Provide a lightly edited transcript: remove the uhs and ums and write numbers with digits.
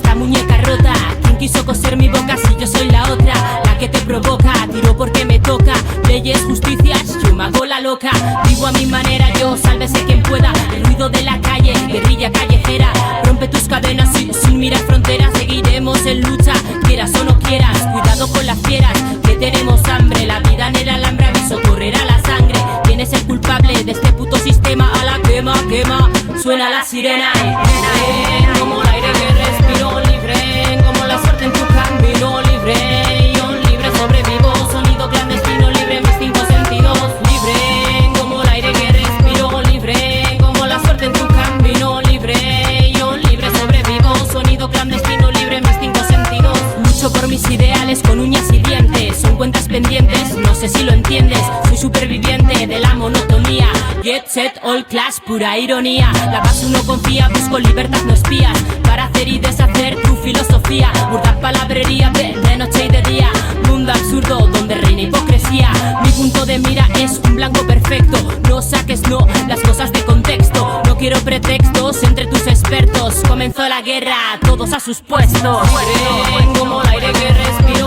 esta muñeca rota. ¿Quién quiso coser mi boca si yo soy la otra? La que te provoca, tiro porque me toca. Leyes, justicias, yo me hago la loca. Vivo a mi manera, yo sálvese quien pueda. El ruido de la calle, guerrilla callejera. Rompe tus cadenas sin mirar fronteras. Seguiremos en lucha, quieras o no quieras. Cuidado con las fieras, que tenemos hambre. La vida en el alambre, aviso, correrá la sangre. ¿Quién es el culpable de este puto sistema? A la quema, quema, suena la sirena. Libre, como el aire que respiro. Libre, como la suerte en tu camino. Libre, yo libre sobrevivo. Sonido clandestino, libre en mis cinco sentidos. Libre, como el aire que respiro. Libre, como la suerte en tu camino. Libre, yo libre sobrevivo. Sonido clandestino, libre en mis cinco sentidos. Lucho por mis ideales con uñas y dientes. Son cuentas pendientes, no sé si lo entiendes. Soy superviviente de la monotonía. Jet set, all class, pura ironía. La base uno confía, busco libertad, no espías. Para hacer y deshacer tu filosofía. Burda palabrería, de noche y de día. Mundo absurdo, donde reina hipocresía. Mi punto de mira es un blanco perfecto. No saques, no, las cosas de contexto. No quiero pretextos entre tus expertos. Comenzó la guerra, todos a sus puestos. Libre, como el aire que respiro.